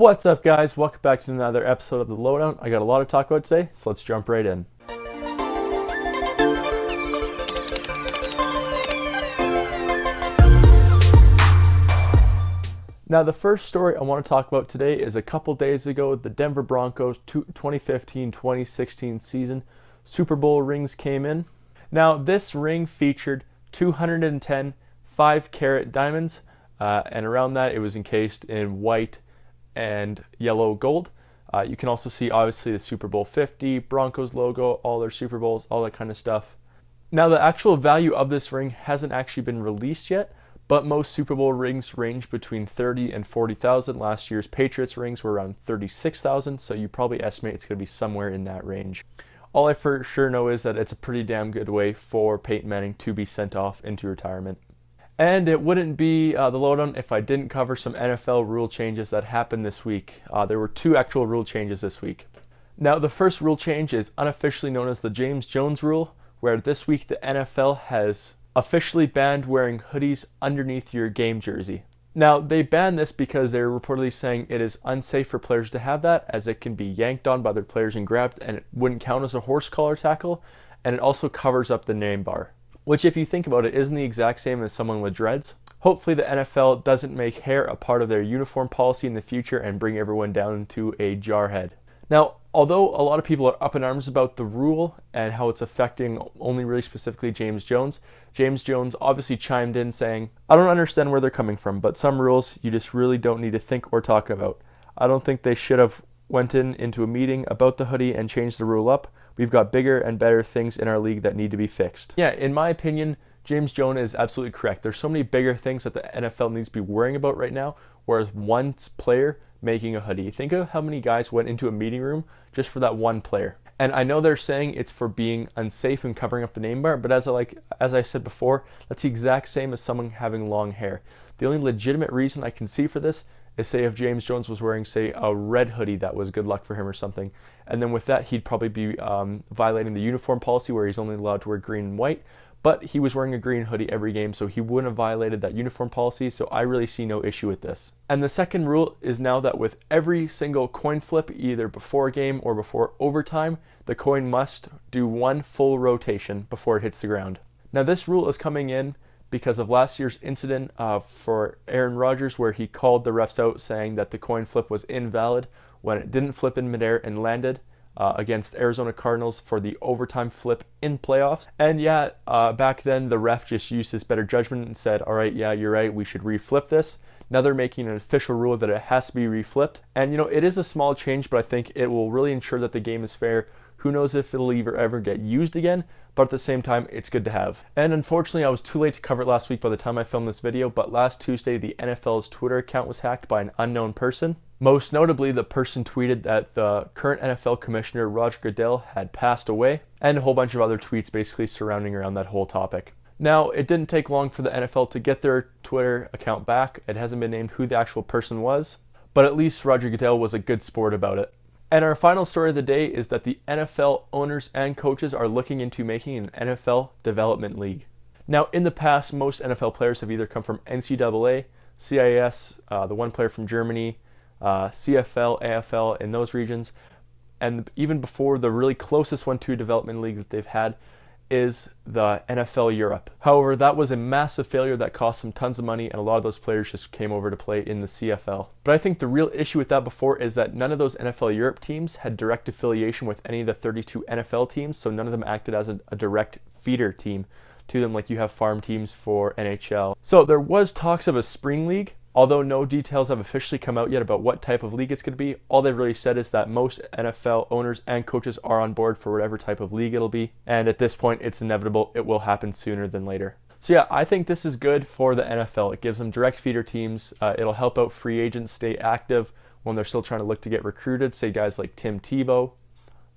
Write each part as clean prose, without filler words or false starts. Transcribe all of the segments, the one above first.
What's up, guys? Welcome back to another episode of the Lowdown. I got a lot to talk about today, so let's jump right in. Now, the first story I want to talk about today is a couple days ago, the Denver Broncos 2015-2016 season Super Bowl rings came in. Now, this ring featured 210 5-carat diamonds, and around that it was encased in white and yellow gold. You can also see obviously the Super Bowl 50, Broncos logo, all their Super Bowls, all that kind of stuff. Now, the actual value of this ring hasn't actually been released yet, but most Super Bowl rings range between $30,000 and $40,000. Last year's Patriots rings were around $36,000, so you probably estimate it's going to be somewhere in that range. All I for sure know is that it's a pretty damn good way for Peyton Manning to be sent off into retirement. And it wouldn't be the Lowdown if I didn't cover some NFL rule changes that happened this week. There were two actual rule changes this week. Now, the first rule change is unofficially known as the James Jones rule, where this week the NFL has officially banned wearing hoodies underneath your game jersey. Now, they banned this because they're reportedly saying it is unsafe for players to have that, as it can be yanked on by their players and grabbed, and it wouldn't count as a horse collar tackle, and it also covers up the name bar, which, if you think about it, isn't the exact same as someone with dreads. Hopefully the NFL doesn't make hair a part of their uniform policy in the future and bring everyone down to a jarhead. Now, although a lot of people are up in arms about the rule and how it's affecting only really specifically James Jones obviously chimed in saying, "I don't understand where they're coming from, but some rules you just really don't need to think or talk about. I don't think they should have went into a meeting about the hoodie and changed the rule up. We've got bigger and better things in our league that need to be fixed." Yeah, in my opinion, James Jones is absolutely correct. There's so many bigger things that the NFL needs to be worrying about right now, whereas one player making a hoodie. Think of how many guys went into a meeting room just for that one player. And I know they're saying it's for being unsafe and covering up the name bar, but as I said before, that's the exact same as someone having long hair. The only legitimate reason I can see for this is, say, if James Jones was wearing, say, a red hoodie that was good luck for him or something, and then with that he'd probably be violating the uniform policy where he's only allowed to wear green and white, but he was wearing a green hoodie every game, so he wouldn't have violated that uniform policy, so I really see no issue with this. And the second rule is now that with every single coin flip, either before a game or before overtime, the coin must do one full rotation before it hits the ground. Now, this rule is coming in because of last year's incident for Aaron Rodgers, where he called the refs out saying that the coin flip was invalid when it didn't flip in midair and landed against Arizona Cardinals for the overtime flip in playoffs. And yeah, back then the ref just used his better judgment and said, all right, yeah, you're right, we should reflip this. Now they're making an official rule that it has to be reflipped. And it is a small change, but I think it will really ensure that the game is fair. Who knows if it'll ever get used again, but at the same time, it's good to have. And unfortunately, I was too late to cover it last week by the time I filmed this video, but last Tuesday, the NFL's Twitter account was hacked by an unknown person. Most notably, the person tweeted that the current NFL commissioner, Roger Goodell, had passed away, and a whole bunch of other tweets basically surrounding around that whole topic. Now, it didn't take long for the NFL to get their Twitter account back. It hasn't been named who the actual person was, but at least Roger Goodell was a good sport about it. And our final story of the day is that the NFL owners and coaches are looking into making an NFL development league. Now, in the past, most NFL players have either come from NCAA, CIS, the one player from Germany, CFL, AFL, in those regions, and even before, the really closest one to a development league that they've had is the NFL Europe. However, that was a massive failure that cost them tons of money, and a lot of those players just came over to play in the CFL. But I think the real issue with that before is that none of those NFL Europe teams had direct affiliation with any of the 32 NFL teams, so none of them acted as a direct feeder team to them like you have farm teams for NHL. So there was talks of a spring league, although no details have officially come out yet about what type of league it's going to be. All they've really said is that most NFL owners and coaches are on board for whatever type of league it'll be. And at this point, it's inevitable it will happen sooner than later. So yeah, I think this is good for the NFL. It gives them direct feeder teams. It'll help out free agents stay active when they're still trying to look to get recruited, say guys like Tim Tebow,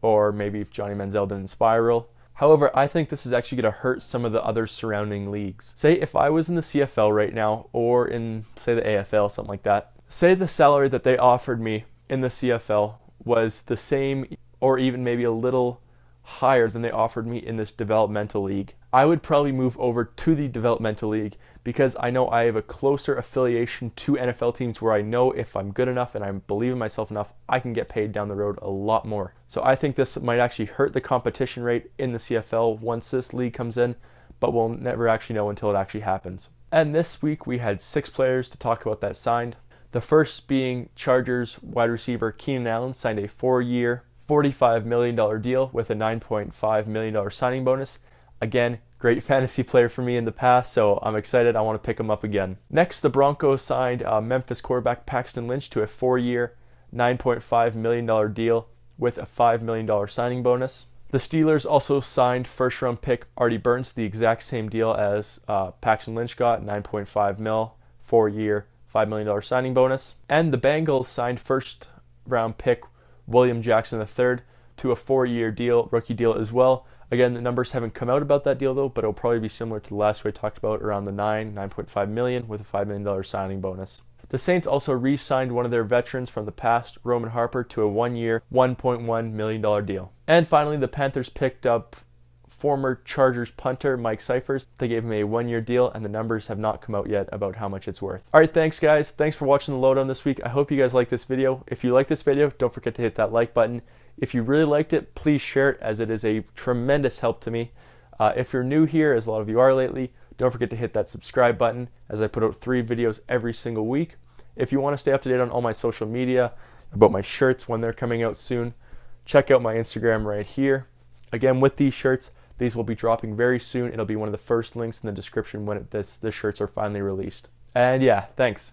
or maybe if Johnny Manziel didn't spiral. However, I think this is actually going to hurt some of the other surrounding leagues. Say if I was in the CFL right now, or in, say, the AFL, something like that, say the salary that they offered me in the CFL was the same or even maybe a little higher than they offered me in this developmental league, I would probably move over to the developmental league because I know I have a closer affiliation to NFL teams where I know if I'm good enough and I believe in myself enough, I can get paid down the road a lot more. So I think this might actually hurt the competition rate in the CFL once this league comes in, but we'll never actually know until it actually happens. And this week we had 6 players to talk about that signed. The first being Chargers wide receiver Keenan Allen signed a 4-year, $45 million deal with a $9.5 million signing bonus. Again, great fantasy player for me in the past, so I'm excited. I want to pick him up again. Next, the Broncos signed Memphis quarterback Paxton Lynch to a 4-year, $9.5 million deal with a $5 million signing bonus. The Steelers also signed first-round pick Artie Burns, the exact same deal as Paxton Lynch got, $9.5 million, 4-year, $5 million signing bonus. And the Bengals signed first-round pick William Jackson III to a 4-year deal, rookie deal as well. Again, the numbers haven't come out about that deal though, but it'll probably be similar to the last we talked about, around the $9.5 million with a $5 million signing bonus. The Saints also re-signed one of their veterans from the past, Roman Harper, to a 1-year, $1.1 million deal. And finally, the Panthers picked up former Chargers punter Mike Cyphers. They gave him a 1-year deal, and the numbers have not come out yet about how much it's worth. All right, thanks guys. Thanks for watching the Lowdown this week. I hope you guys like this video. If you like this video, don't forget to hit that like button. If you really liked it, please share it, as it is a tremendous help to me. If you're new here, as a lot of you are lately, don't forget to hit that subscribe button, as I put out 3 videos every single week. If you want to stay up to date on all my social media, about my shirts when they're coming out soon, check out my Instagram right here. Again, with these shirts, these will be dropping very soon. It'll be one of the first links in the description when this shirts are finally released. And yeah, thanks.